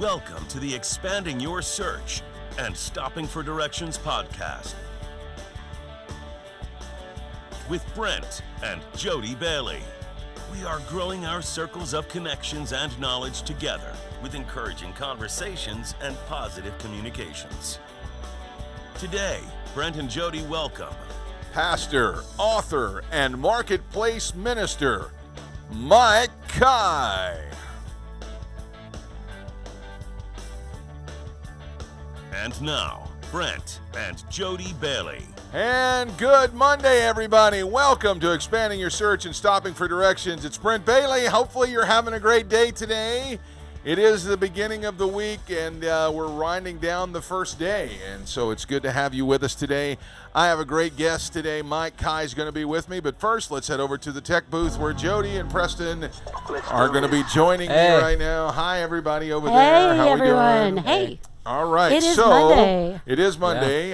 Welcome to the Expanding Your Search and Stopping for Directions podcast with Brent and Jodibailey. We are growing our circles of connections and knowledge together with encouraging conversations and positive communications. Today, Brent and Jody welcome pastor, author, and marketplace minister, Mikekai. And now, Brent and Jodibailey. And good Monday, everybody. Welcome to Expanding Your Search and Stopping for Directions. It's Brent Bailey. Hopefully you're having a great day today. It is the beginning of the week, and we're winding down the first day, and so it's good to have you with us today. I have a great guest today. Mikekai is going to be with me, but first, let's head over to the tech booth where Jody and Preston are going to be joining me right now. Hi, everybody over there. How everyone. we doing? Hey. All right. It is Monday. It is Monday.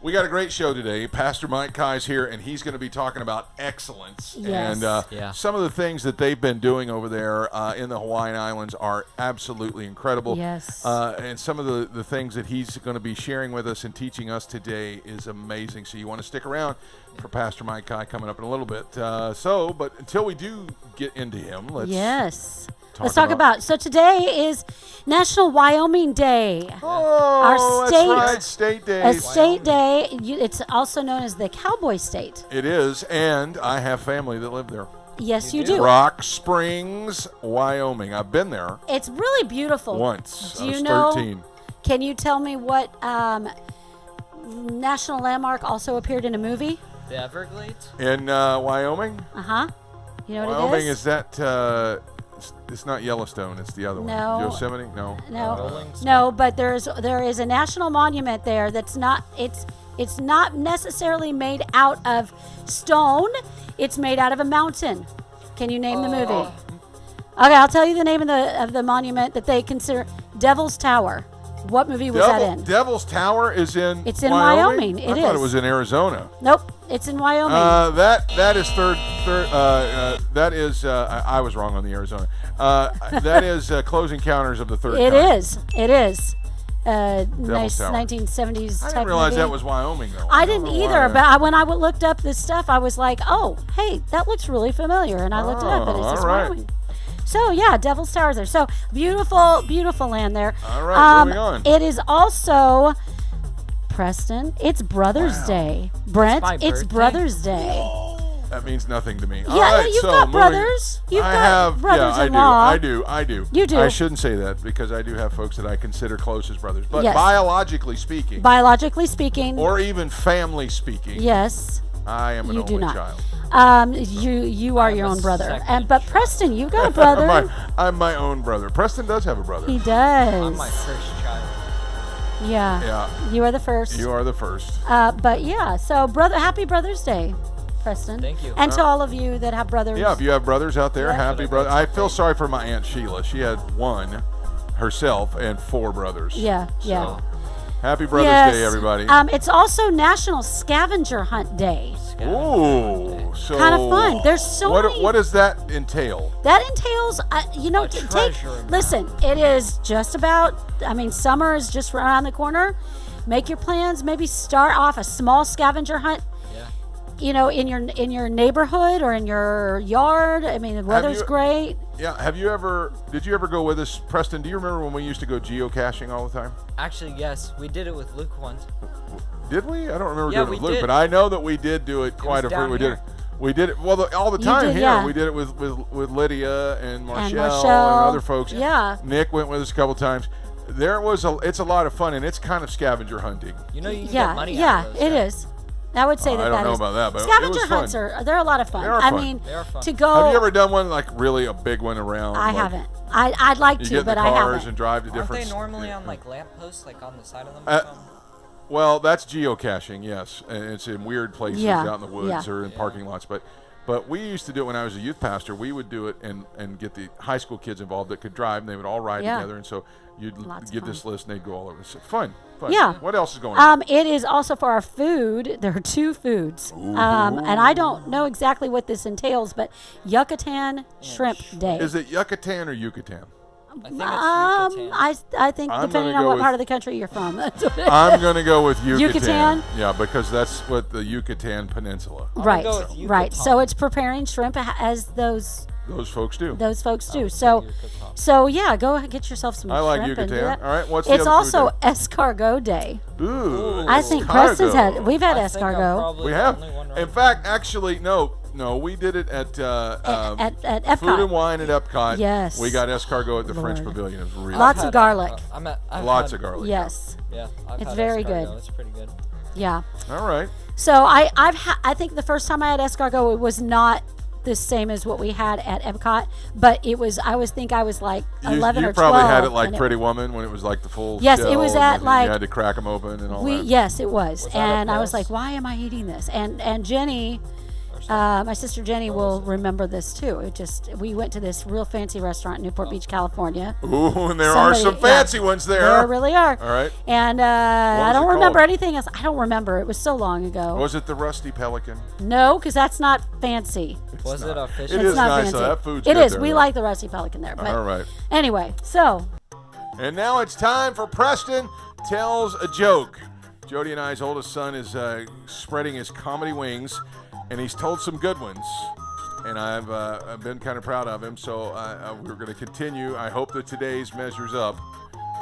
We got a great show today. Pastor Mikekai is here, and he's going to be talking about excellence. Yes. And some of the things that they've been doing over there in the Hawaiian Islands are absolutely incredible. Yes. And some of the things that he's going to be sharing with us and teaching us today is amazing. So you want to stick around for Pastor Mikekai coming up in a little bit. But until we do get into him, let's talk about. So today is National Wyoming Day. Oh, Our state, that's right, State Day. A state day. It's also known as the Cowboy State. It is, and I have family that live there. Yes, you do. Rock Springs, Wyoming. I've been there It's really beautiful. once. Do I was you know? 13. Can you tell me what national landmark also appeared in a movie? The Everglades? In Wyoming? Uh-huh. You know what Wyoming it is? is that... it's not Yellowstone. It's the other No. one. Yosemite? No. No, but there is a national monument there that's not it's not necessarily made out of stone. It's made out of a mountain. Can you name the movie? Okay, I'll tell you the name of the monument that they consider Devil's Tower. What movie was that in? Devil's Tower is in It's in Wyoming. Wyoming. I thought it was in Arizona. Nope, it's in Wyoming. That is that is I was wrong on the Arizona. That is Close Encounters of the Third Kind. It is. Nice Tower. 1970s I type didn't realize movie. that was Wyoming, though. I didn't don't know either, why. but when I looked up this stuff, I was like, oh, hey, that looks really familiar. And I looked it up, and it's just all right. Wyoming. So, yeah, Devil's Tower's there. So, beautiful, beautiful land there. All right, moving on. It is also, Preston, it's Brothers Day. Brent, my it's birthday? Brothers Day. That means nothing to me. Yeah, All right, you've so got moving- brothers. You've I got have, brothers-in-law. I do. You do. I shouldn't say that because I do have folks that I consider close as brothers. But Yes. biologically speaking, Biologically speaking, or even family speaking, yes. I am an You do only not. child. You are I'm your a own brother. second But Preston, you've got a brother. I'm my own brother. Preston does have a brother. He does. I'm my first child. Yeah. Yeah, You are the first. you are the first. But yeah, so happy Brothers Day, Preston. Thank you. And to all of you that have brothers. Yeah, if you have brothers out there, Yeah. happy brother. I feel sorry for my Aunt Sheila. She had one herself and 4 brothers. Yeah, So, yeah. happy Brothers Yes. Day, everybody. It's also National Scavenger Hunt Day. Ooh, so Kind of fun. There's so many. What does that entail? That entails, treasure map. listen, it is just about, summer is just around the corner. Make your plans. Maybe start off a small scavenger hunt. Yeah. In your neighborhood or in your yard. The weather's great. Yeah, did you ever go with us, Preston? Do you remember when we used to go geocaching all the time? Actually, yes. We did it with Luke once. Did we? I don't remember Yeah, doing it we with Luke, did. but I know that we did do it quite was a few. down We here. did it all the time did, here. yeah. We did it with Lydia and Marshall Marshall, and other folks. yeah. Nick went with us a couple times. It's a lot of fun, and it's kind of scavenger hunting. You know you can Yeah, get money yeah, out of those, it right? is. I would say I that don't know is. about that, but it scavenger was hunts fun. they're a lot of fun. They are fun. They are fun. To go. Have you ever done one like really a big one around? I like, haven't. I'd like You to, get in but the I cars haven't. and drive to Aren't different. they normally on like lampposts, like on the side of them or Uh, something? Well, that's geocaching, yes, and it's in weird places Yeah, out in the woods yeah. or in parking lots. But we used to do it when I was a youth pastor. We would do it and get the high school kids involved that could drive, and they would all ride Yeah. together. And so you'd Lots of give fun. this list, and they'd go all over. So fun. Yeah. What else is going on? It is also for our food. There are 2 foods. And I don't know exactly what this entails, but Yucatan Shrimp Day. Is it Yucatan or Yucatan? I think it's Yucatan. I think I'm depending gonna on go what with- part of the country you're from. That's what it I'm going to go with Yucatan. Yucatan? Yeah, because that's what the Yucatan Peninsula. I'm right, gonna go with right. Yucatan. So it's preparing shrimp as those folks do. folks do. Yucatan. So yeah, go get yourself some I like shrimp and do Yucatan. that. All right, what's the It's other also food escargot day. day? Ooh. I think escargot. Preston's we've had I think I'm escargot probably We the have. only one right In fact, actually, no, we did it at at Epcot. Food and Wine at Epcot. Yes. We got escargot at the French Lord. Pavilion. It was really Lots good. of garlic. I've Lots had- of garlic. Yes. Yeah, I've It's had very escargot. good. It's pretty good. Yeah. All right. So I think the first time I had escargot, it was not the same as what we had at Epcot, but it was. I was like 11 you or 12. probably had it like and Pretty Woman when it was like the full Yes, shell it was and at, then you like- had to crack them open and all that. Yes, it was. Was that And at I was Paris? like, why am I eating this? And Jenny, my sister Jenny will remember this too. We went to this real fancy restaurant in Newport Beach, California. Ooh, and there are some fancy ones there. There really are. All right. And I was don't it remember called? anything else. I don't remember. It was so long ago. Was it the Rusty Pelican? No, because that's not fancy. Was it a fish? It It's is not nice, fancy. though. That food's It good is. there, We though. like the Rusty Pelican there. But All right. anyway, so And now it's time for Preston Tells a Joke. Jody and I's oldest son is spreading his comedy wings, and he's told some good ones. And I've been kind of proud of him, so we're going to continue. I hope that today's measures up.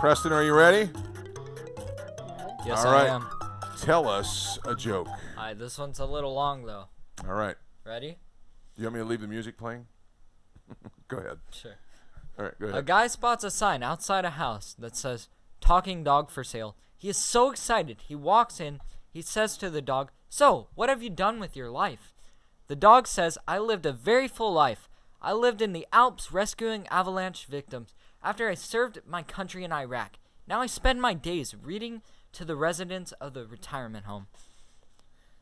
Preston, are you ready? Yes, All right. I am. Tell us a joke. All right, this one's a little long though. All right. Ready? Do you want me to leave the music playing? Go ahead. Sure. All right, go A ahead. guy spots a sign outside a house that says "Talking Dog for Sale." He is so excited. He walks in. He says to the dog, "So, what have you done with your life?" The dog says, "I lived a very full life. I lived in the Alps rescuing avalanche victims after I served my country in Iraq. Now I spend my days reading to the residents of the retirement home."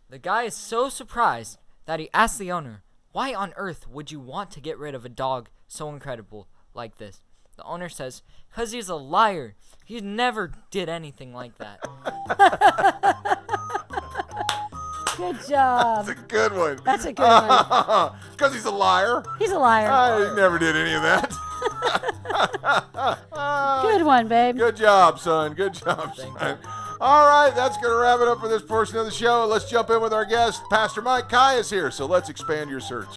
The guy is so surprised that he asks the owner, "Why on earth would you want to get rid of a dog so incredible like this?" The owner says, "'Cause he's a liar. He never did anything like that." good job. That's a good one. That's a good one. Because he's a liar. He's a liar. He never did any of that. Good one, babe. Good job, son. Good job, Thank son. All right, that's going to wrap it up for this portion of the show. Let's jump in with our guest. Pastor Mikekai is here, so let's expand your search.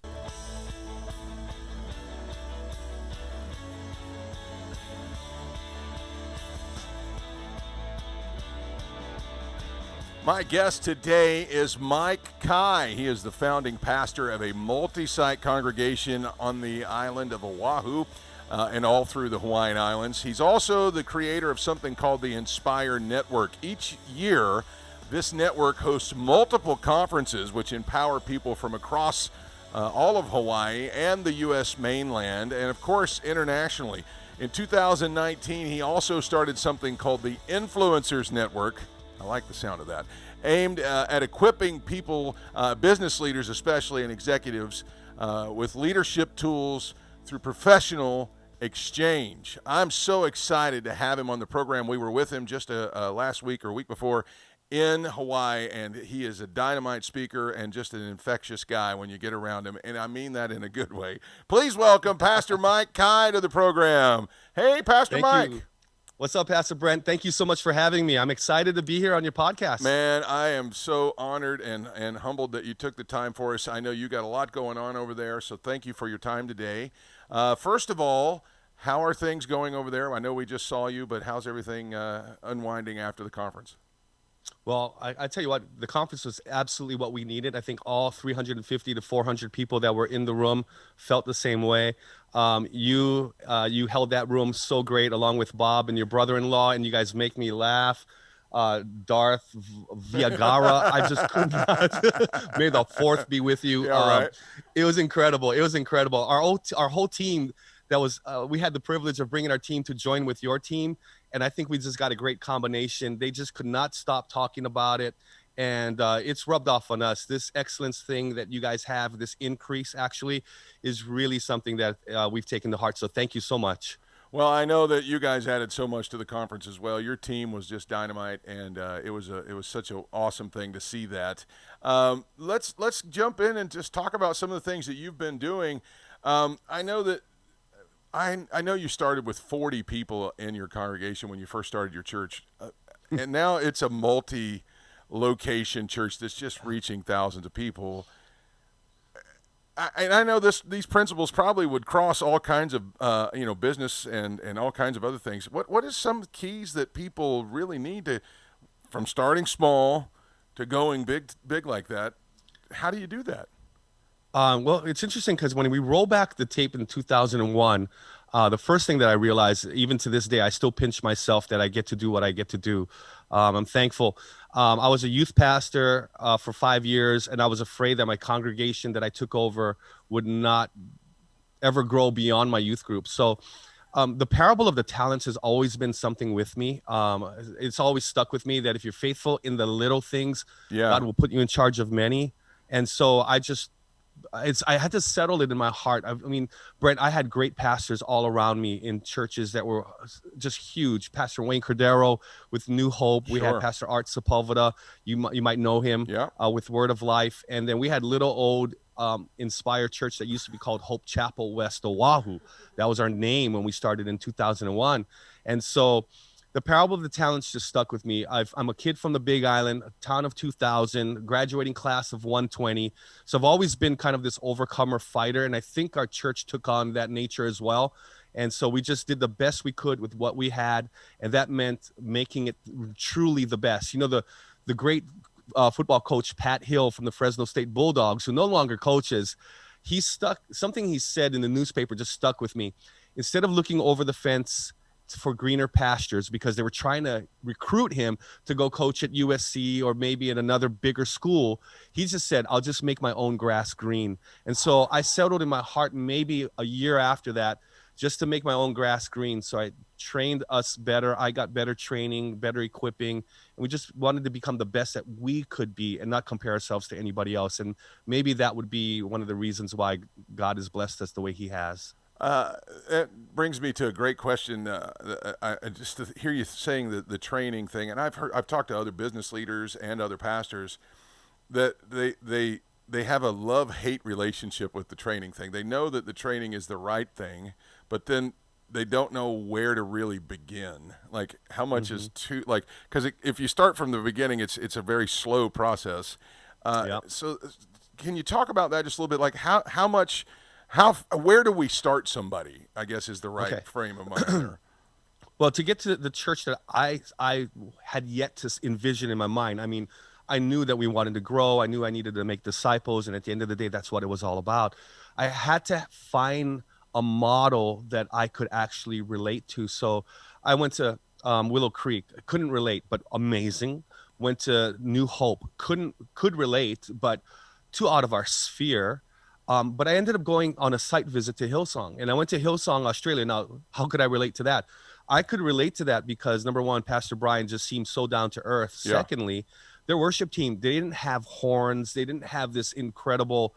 My guest today is Mike Kai. He is the founding pastor of a multi-site congregation on the island of Oahu and all through the Hawaiian Islands. He's also the creator of something called the Inspire Network. Each year, this network hosts multiple conferences which empower people from across all of Hawaii and the U.S. mainland, and of course, internationally. In 2019, he also started something called the Influencers Network. I like the sound of that. Aimed at equipping people, business leaders especially, and executives with leadership tools through professional exchange. I'm so excited to have him on the program. We were with him just last week or week before in Hawaii, and he is a dynamite speaker and just an infectious guy when you get around him, and I mean that in a good way. Please welcome Pastor Mike Kai to the program. Hey, Pastor Mike. You. What's up, Pastor Brent? Thank you so much for having me. I'm excited to be here on your podcast. Man, I am so honored and humbled that you took the time for us. I know you got a lot going on over there, so thank you for your time today. First of all, how are things going over there? I know we just saw you, but how's everything unwinding after the conference? Well, I tell you what, the conference was absolutely what we needed. I think all 350 to 400 people that were in the room felt the same way. You held that room so great, along with Bob and your brother-in-law, and you guys make me laugh. Darth Viagara, I just could not. May the fourth be with you. Yeah, right. It was incredible. It was incredible. Our whole team, that was we had the privilege of bringing our team to join with your team, and I think we just got a great combination. They just could not stop talking about it, and it's rubbed off on us. This excellence thing that you guys have, this increase actually, is really something that we've taken to heart. So thank you so much. Well, I know that you guys added so much to the conference as well. Your team was just dynamite, and it was such an awesome thing to see that. Let's jump in and just talk about some of the things that you've been doing. I know that I know you started with 40 people in your congregation when you first started your church, and now it's a multi-location church that's just reaching thousands of people. I know these principles probably would cross all kinds of business and all kinds of other things. What is some keys that people really need to, from starting small to going big like that? How do you do that? Well, it's interesting because when we roll back the tape in 2001, the first thing that I realized, even to this day, I still pinch myself that I get to do what I get to do. I'm thankful. I was a youth pastor for 5 years, and I was afraid that my congregation that I took over would not ever grow beyond my youth group. So the parable of the talents has always been something with me. It's always stuck with me that if you're faithful in the little things, God will put you in charge of many. And so I had to settle it in my heart. I mean, Brent, I had great pastors all around me in churches that were just huge. Pastor Wayne Cordero with New Hope. We had Pastor Art Sepulveda. You might know him with Word of Life. And then we had little old Inspirechurch that used to be called Hope Chapel West Oahu. That was our name when we started in 2001. And so the parable of the talents just stuck with me. I'm a kid from the Big Island, a town of 2,000, graduating class of 120. So I've always been kind of this overcomer fighter, and I think our church took on that nature as well. And so we just did the best we could with what we had, and that meant making it truly the best. You know, the great football coach Pat Hill from the Fresno State Bulldogs, who no longer coaches, something he said in the newspaper just stuck with me. Instead of looking over the fence for greener pastures, because they were trying to recruit him to go coach at USC or maybe at another bigger school, he just said, I'll just make my own grass green. And so I settled in my heart maybe a year after that just to make my own grass green. So I trained us better. I got better training, better equipping, and we just wanted to become the best that we could be and not compare ourselves to anybody else. And maybe that would be one of the reasons why God has blessed us the way he has. That brings me to a great question. Just to hear you saying the training thing, and I've talked to other business leaders and other pastors that they have a love-hate relationship with the training thing. They know that the training is the right thing, but then they don't know where to really begin. Like how much is too, like, because if you start from the beginning, it's a very slow process. So can you talk about that just a little bit? Like where do we start somebody, I guess, is the right frame of mind there. Well, to get to the church that I had yet to envision in my mind, I mean, I knew that we wanted to grow. I knew I needed to make disciples. And at the end of the day, that's what it was all about. I had to find a model that I could actually relate to. So I went to Willow Creek. Couldn't relate, but amazing. Went to New Hope. Could relate, but too out of our sphere. But I ended up going on a site visit to Hillsong, and I went to Hillsong, Australia. Now, how could I relate to that? I could relate to that because, number one, Pastor Brian just seemed so down to earth. Yeah. Secondly, their worship team, they didn't have horns. They didn't have this incredible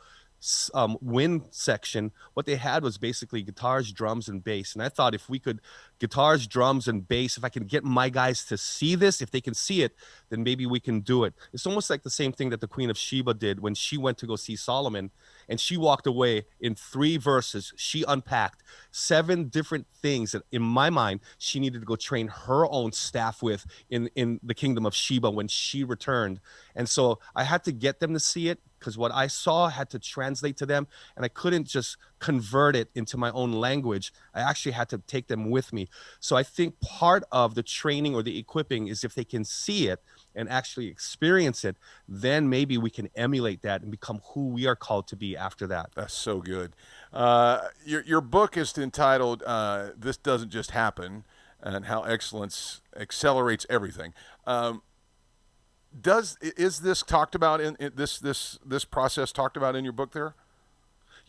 wind section. What they had was basically guitars, drums, and bass. And I thought if we could, guitars, drums, and bass, if I can get my guys to see this, if they can see it, then maybe we can do it. It's almost like the same thing that the Queen of Sheba did when she went to go see Solomon. And she walked away in 3 verses. She unpacked 7 different things that, in my mind, she needed to go train her own staff with in the kingdom of Sheba when she returned. And so I had to get them to see it because what I saw had to translate to them. And I couldn't just convert it into my own language. I actually had to take them with me. So I think part of the training or the equipping is if they can see it and actually experience it, then maybe we can emulate that and become who we are called to be after that. That's so good. Your book is entitled This Doesn't Just Happen, and How Excellence Accelerates Everything. Is this talked about in this process talked about in your book there?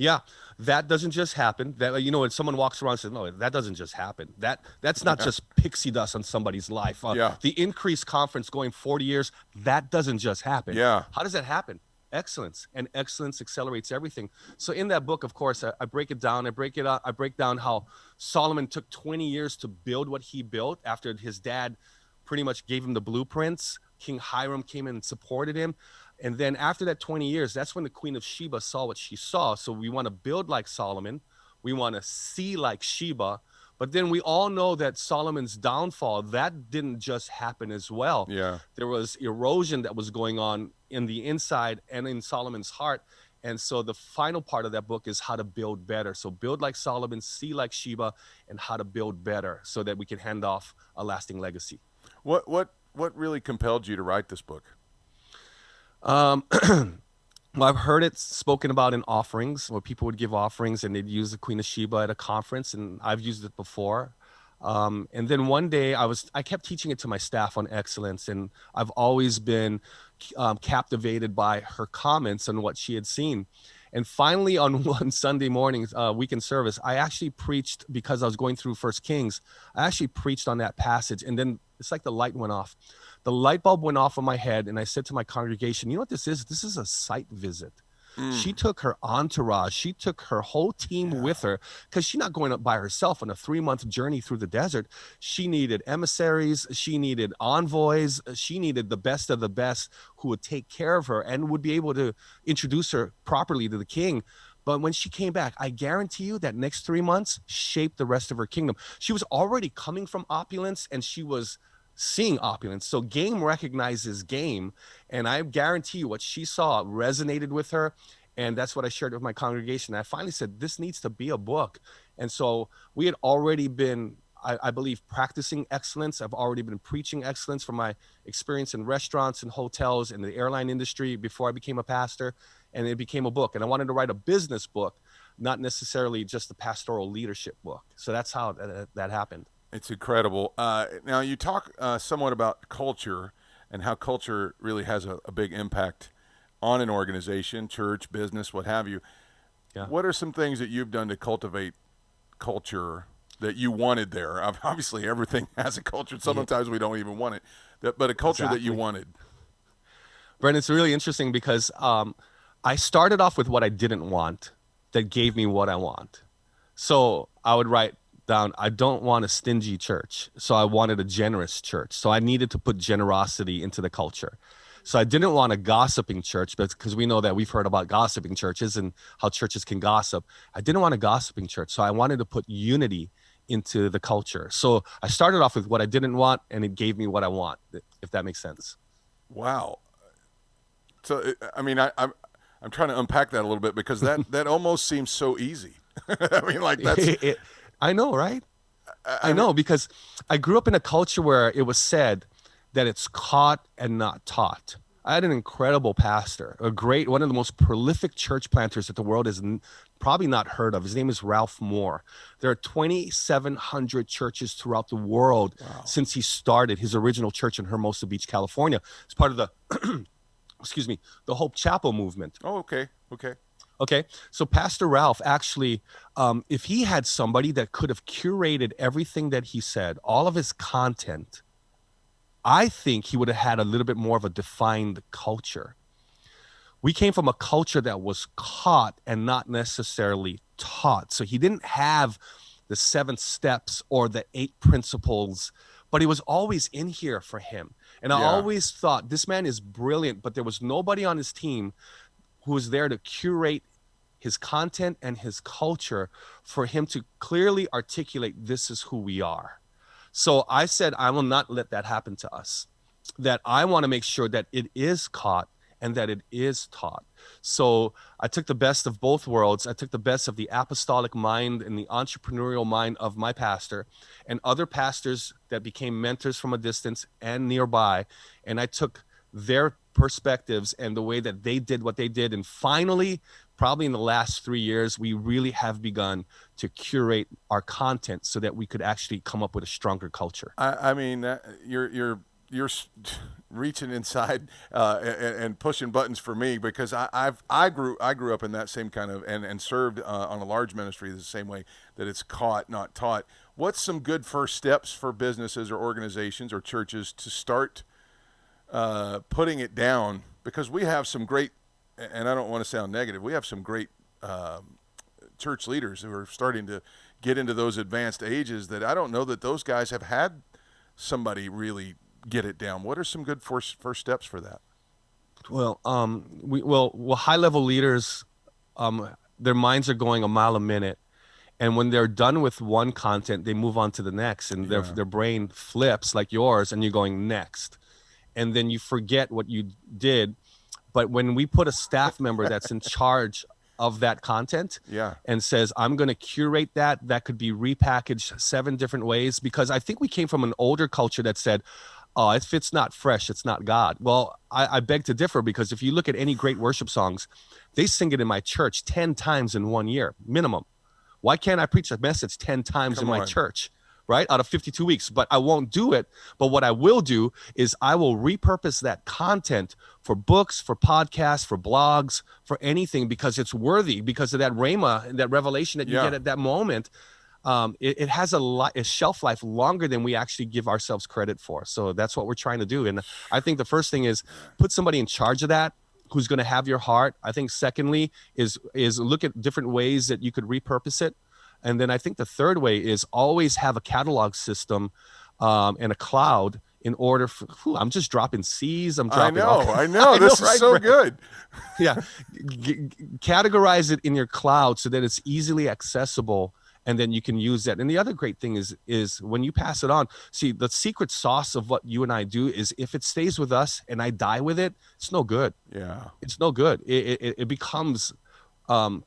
Yeah, that doesn't just happen. That, you know, when someone walks around and says, no, that doesn't just happen. That's not just pixie dust on somebody's life. The Increase Conference going 40 years, that doesn't just happen. Yeah. How does that happen? Excellence, and excellence accelerates everything. So in that book, of course, I break it down. I break down how Solomon took 20 years to build what he built after his dad pretty much gave him the blueprints. King Hiram came in and supported him. And then after that 20 years, that's when the Queen of Sheba saw what she saw. So we want to build like Solomon. We want to see like Sheba. But then we all know that Solomon's downfall, that didn't just happen as well. Yeah. There was erosion that was going on in the inside and in Solomon's heart. And so the final part of that book is how to build better. So build like Solomon, see like Sheba, and how to build better so that we can hand off a lasting legacy. What really compelled you to write this book? Well, I've heard it spoken about in offerings, where people would give offerings and they'd use the Queen of Sheba at a conference, and I've used it before. And then one day I kept teaching it to my staff on excellence, and I've always been captivated by her comments on what she had seen. And finally, on one Sunday morning, weekend service, I actually preached, because I was going through First Kings, I actually preached on that passage, and then it's like the light went off. The light bulb went off in my head, and I said to my congregation, you know what this is? This is a site visit. She took her entourage. She took her whole team with her, because she's not going up by herself on a 3-month journey through the desert. She needed emissaries. She needed envoys. She needed the best of the best who would take care of her and would be able to introduce her properly to the king. But when she came back, I guarantee you that next 3 months shaped the rest of her kingdom. She was already coming from opulence, and she was seeing opulence. So game recognizes game. And I guarantee you what she saw resonated with her. And that's what I shared with my congregation. I finally said, this needs to be a book. And so we had already been, I believe, practicing excellence. I've already been preaching excellence from my experience in restaurants and hotels and the airline industry before I became a pastor. And it became a book. And I wanted to write a business book, not necessarily just a pastoral leadership book. So that's how that happened. It's incredible. Now, you talk somewhat about culture and how culture really has a big impact on an organization, church, business, what have you. Yeah. What are some things that you've done to cultivate culture that you wanted there? Obviously, everything has a culture. Sometimes we don't even want it, but a culture that you wanted. Brent, it's really interesting because I started off with what I didn't want that gave me what I want. So I would write down, I don't want a stingy church. So I wanted a generous church. So I needed to put generosity into the culture. So I didn't want a gossiping church, because we know that we've heard about gossiping churches and how churches can gossip. I didn't want a gossiping church. So I wanted to put unity into the culture. So I started off with what I didn't want, and it gave me what I want, if that makes sense. Wow. So, I mean, I'm trying to unpack that a little bit, because that almost seems so easy. I mean, like that's... I know, right? I know, because I grew up in a culture where it was said that it's caught and not taught. I had an incredible pastor, one of the most prolific church planters that the world has probably not heard of. His name is Ralph Moore. There are 2,700 churches throughout the world since he started his original church in Hermosa Beach, California. It's part of the, the Hope Chapel movement. Oh, okay. Okay, so Pastor Ralph actually, if he had somebody that could have curated everything that he said, all of his content, I think he would have had a little bit more of a defined culture. We came from a culture that was caught and not necessarily taught. So he didn't have the 7 steps or the 8 principles, but it was always in here for him. And I always thought, this man is brilliant, but there was nobody on his team who was there to curate his content and his culture for him to clearly articulate, this is who we are. So I said, I will not let that happen to us, that I want to make sure that it is caught and that it is taught. So I took the best of both worlds. I took the best of the apostolic mind and the entrepreneurial mind of my pastor and other pastors that became mentors from a distance and nearby. And I took their perspectives and the way that they did what they did. And finally, probably in the last 3 years, we really have begun to curate our content so that we could actually come up with a stronger culture. I mean, you're reaching inside and pushing buttons for me, because I grew up in that same kind of and served on a large ministry the same way, that it's caught, not taught. What's some good first steps for businesses or organizations or churches to start putting it down? Because we have some great, and I don't want to sound negative, we have some great church leaders who are starting to get into those advanced ages that I don't know that those guys have had somebody really get it down. What are some good first steps for that? Well, high-level leaders, their minds are going a mile a minute, And when they're done with one content, they move on to the next, and their brain flips like yours, and you're going next. And then you forget what you did. But when we put a staff member that's in charge of that content and says, I'm going to curate that could be repackaged 7 different ways, because I think we came from an older culture that said, oh, if it's not fresh, it's not God. Well, I beg to differ, because if you look at any great worship songs, they sing it in my church 10 times in 1 year, minimum. Why can't I preach a message 10 times in my church, right? Out of 52 weeks, but I won't do it. But what I will do is I will repurpose that content for books, for podcasts, for blogs, for anything, because it's worthy, because of that rhema, that revelation that you get at that moment. It has a shelf life longer than we actually give ourselves credit for. So that's what we're trying to do. And I think the first thing is put somebody in charge of that, who's going to have your heart. I think secondly is look at different ways that you could repurpose it. And then I think the third way is always have a catalog system and a cloud in order for, I'm just dropping C's. I know. This is so good. Yeah. Categorize it in your cloud so that it's easily accessible, and then you can use that. And the other great thing is when you pass it on, see, the secret sauce of what you and I do is if it stays with us and I die with it, it's no good. Yeah. It's no good. It becomes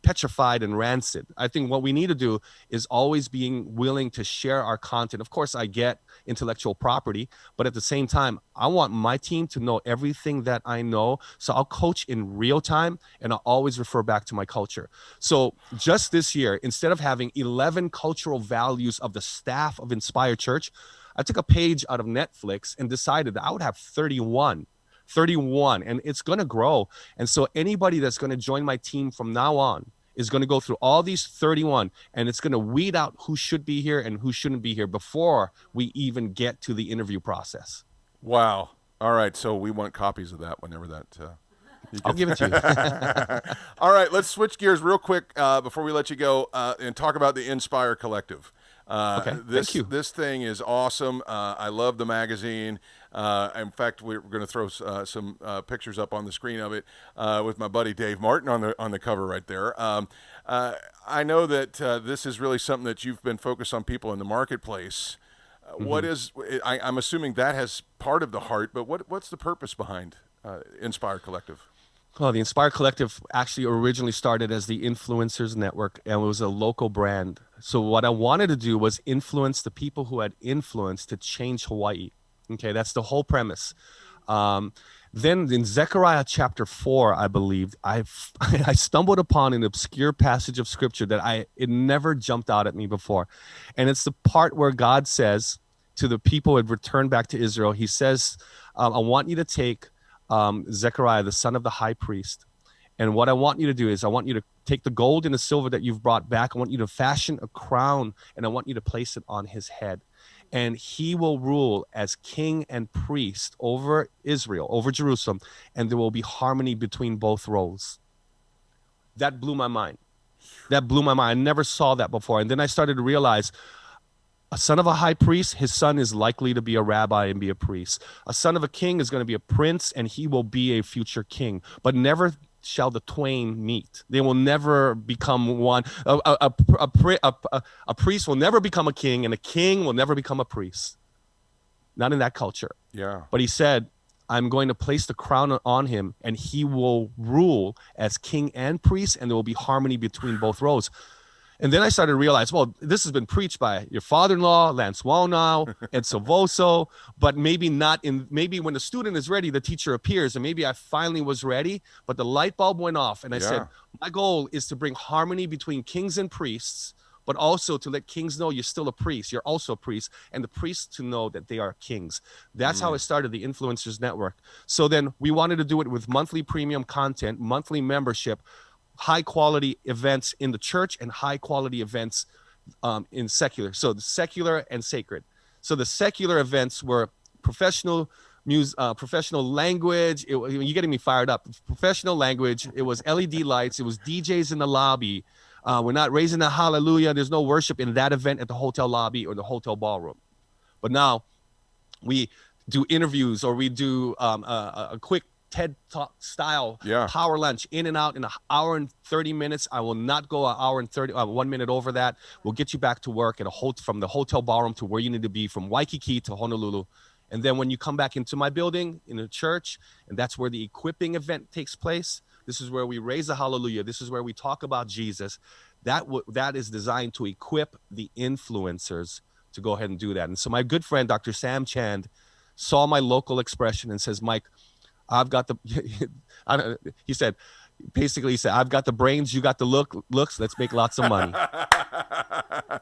petrified and rancid. I think what we need to do is always being willing to share our content. Of course, I get intellectual property, but at the same time, I want my team to know everything that I know. So I'll coach in real time, and I'll always refer back to my culture. So just this year, instead of having 11 cultural values of the staff of Inspire Church, I took a page out of Netflix and decided that I would have 31, and it's going to grow. And so anybody that's going to join my team from now on is going to go through all these 31, and it's going to weed out who should be here and who shouldn't be here before we even get to the interview process. Wow. All right. So we want copies of that whenever that... I'll give it to you. All right. Let's switch gears real quick before we let you go and talk about the Inspire Collective. Okay. Thank you. This thing is awesome. I love the magazine. In fact, we're going to throw some pictures up on the screen of it with my buddy Dave Martin on the cover right there. I know that this is really something that you've been focused on people in the marketplace. What is? I'm assuming that has part of the heart, but what's the purpose behind Inspire Collective? Well, the Inspire Collective actually originally started as the Influencers Network, and it was a local brand. So what I wanted to do was influence the people who had influence to change Hawaii. Okay, that's the whole premise. Then in Zechariah chapter 4, I believe, I stumbled upon an obscure passage of scripture that it never jumped out at me before. And it's the part where God says to the people who had returned back to Israel, he says, I want you to take Zechariah, the son of the high priest. And what I want you to do is I want you to take the gold and the silver that you've brought back. I want you to fashion a crown, and I want you to place it on his head. And he will rule as king and priest over Israel, over Jerusalem, and there will be harmony between both roles. That blew my mind. I never saw that before. And then I started to realize a son of a high priest, his son is likely to be a rabbi and be a priest. A son of a king is going to be a prince, and he will be a future king. But never shall the twain meet. They will never become one. A priest will never become a king, and a king will never become a priest. Not in that culture. Yeah. But he said, I'm going to place the crown on him, and he will rule as king and priest, and there will be harmony between both roles. And then I started to realize, well, this has been preached by your father-in-law, Lance Wallnow, Ed Silvoso, but maybe when the student is ready, the teacher appears, and maybe I finally was ready, but the light bulb went off, and I said, my goal is to bring harmony between kings and priests, but also to let kings know you're still a priest, you're also a priest, and the priests to know that they are kings. That's how I started the Influencers Network. So then we wanted to do it with monthly premium content, monthly membership, high quality events in the church, and high quality events in secular. So the secular and sacred. So the secular events were professional music, professional language. You're getting me fired up. Professional language. It was LED lights. It was DJs in the lobby. We're not raising a hallelujah. There's no worship in that event at the hotel lobby or the hotel ballroom. But now we do interviews, or we do a quick TED Talk style Yeah. power lunch, in and out in an hour and 30 minutes. I will not go an hour and 1 minute over that. We'll get you back to work from the hotel ballroom to where you need to be, from Waikiki to Honolulu. And then when you come back into my building, in the church, and that's where the equipping event takes place. This is where we raise a hallelujah. This is where we talk about Jesus. That is designed to equip the influencers to go ahead and do that. And so my good friend, Dr. Sam Chand, saw my local expression and says, Mike, I've got he said, I've got the brains, you got the looks, let's make lots of money. I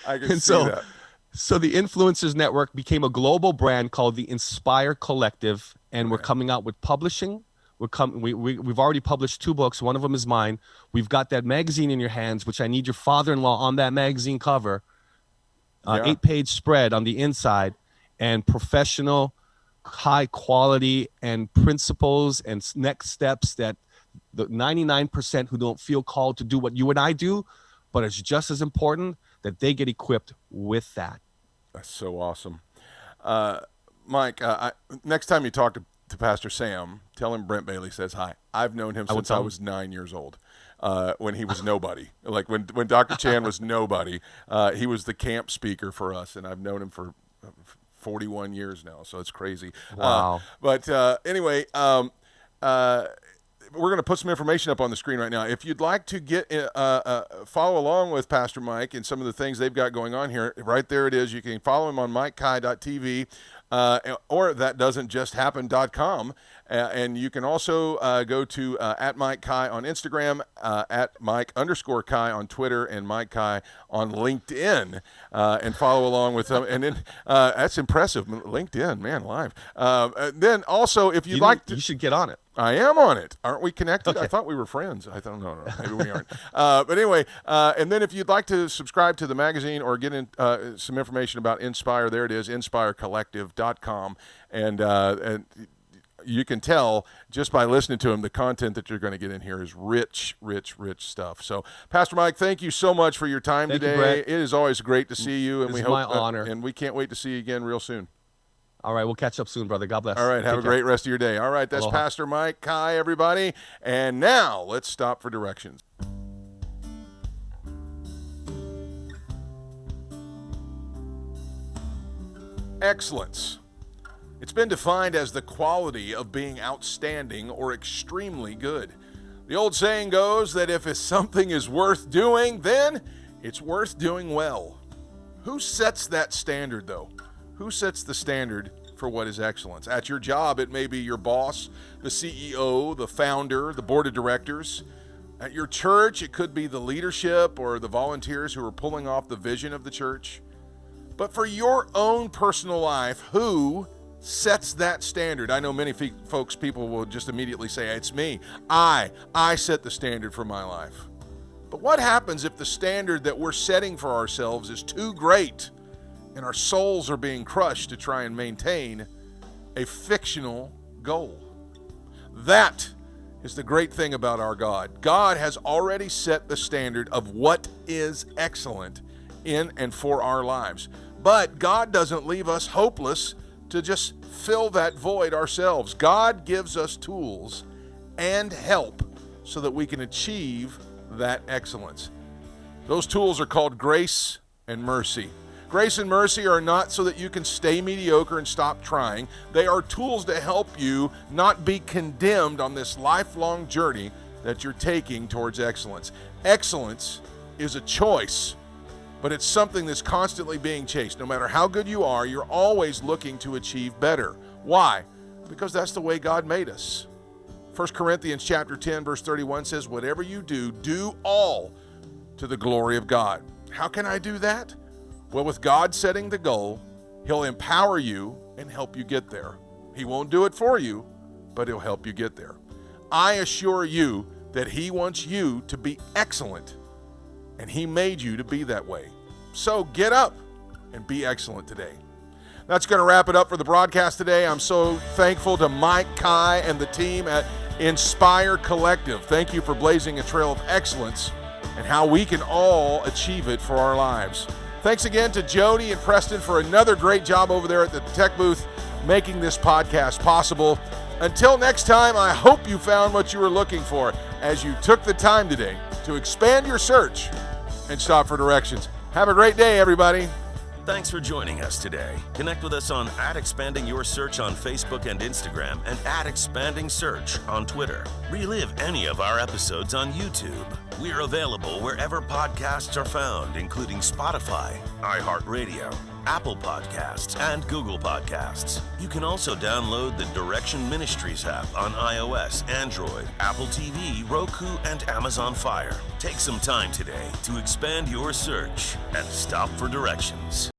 can see that. So the Influencers Network became a global brand called the Inspirecollective, and we're coming out with publishing. We've already published 2 books. One of them is mine. We've got that magazine in your hands, which I need your father-in-law on that magazine cover. 8-page spread on the inside, and professional, high quality, and principles and next steps that the 99% who don't feel called to do what you and I do, but it's just as important that they get equipped with that. That's so awesome. Mike, next time you talk to Pastor Sam, tell him Brent Bailey says hi. I've known him since I was 9 years old. When he was nobody, like when Dr. Chan was nobody, he was the camp speaker for us, and I've known him for 41 years now, so it's crazy. Wow. But anyway, we're going to put some information up on the screen right now. If you'd like to get follow along with Pastor Mike and some of the things they've got going on here, right there it is. You can follow him on mikekai.tv or thatdoesntjusthappen.com. And you can also go to at mikekai on Instagram, at Mike_Kai on Twitter, and mikekai on LinkedIn, and follow along with them. And then that's impressive. LinkedIn, man, live. Then also, if you'd like to, you should get on it. I am on it. Aren't we connected? Okay. I thought we were friends. I thought, no, maybe we aren't. But anyway, and then if you'd like to subscribe to the magazine or get in some information about Inspire, there it is, inspirecollective.com. And you can tell just by listening to him, the content that you're going to get in here is rich, rich, rich stuff. So, Pastor Mike, thank you so much for your time Thank today. you, Brett. It is always great to see you, and It's we hope my honor. and we can't wait to see you again real soon. All right, we'll catch up soon, brother. God bless. All right, have a great rest of your day. All right, that's Aloha. Pastor Mike Kai, everybody. And now let's stop for directions. Excellence. It's been defined as the quality of being outstanding or extremely good. The old saying goes that if something is worth doing, then it's worth doing well. Who sets that standard, though? Who sets the standard for what is excellence? At your job, it may be your boss, the CEO, the founder, the board of directors. At your church, it could be the leadership or the volunteers who are pulling off the vision of the church. But for your own personal life, who sets that standard? I know many people will just immediately say, it's me. I set the standard for my life. But what happens if the standard that we're setting for ourselves is too great and our souls are being crushed to try and maintain a fictional goal? That is the great thing about our God. God has already set the standard of what is excellent in and for our lives. But God doesn't leave us hopeless to just fill that void ourselves. God gives us tools and help so that we can achieve that excellence. Those tools are called grace and mercy. Grace and mercy are not so that you can stay mediocre and stop trying. They are tools to help you not be condemned on this lifelong journey that you're taking towards excellence. Excellence is a choice, but it's something that's constantly being chased. No matter how good you are, you're always looking to achieve better. Why? Because that's the way God made us. 1 Corinthians chapter 10, verse 31 says, whatever you do, do all to the glory of God. How can I do that? Well, with God setting the goal, He'll empower you and help you get there. He won't do it for you, but He'll help you get there. I assure you that He wants you to be excellent, and He made you to be that way. So get up and be excellent today. That's going to wrap it up for the broadcast today. I'm so thankful to Mike Kai and the team at Inspire Collective. Thank you for blazing a trail of excellence and how we can all achieve it for our lives. Thanks again to Jody and Preston for another great job over there at the tech booth making this podcast possible. Until next time, I hope you found what you were looking for as you took the time today to expand your search and stop for directions. Have a great day, everybody. Thanks for joining us today. Connect with us on @expandingyoursearch on Facebook and Instagram and @expandingsearch on Twitter. Relive any of our episodes on YouTube. We're available wherever podcasts are found, including Spotify, iHeartRadio, Apple Podcasts, and Google Podcasts. You can also download the Direction Ministries app on iOS, Android, Apple TV, Roku, and Amazon Fire. Take some time today to expand your search and stop for directions.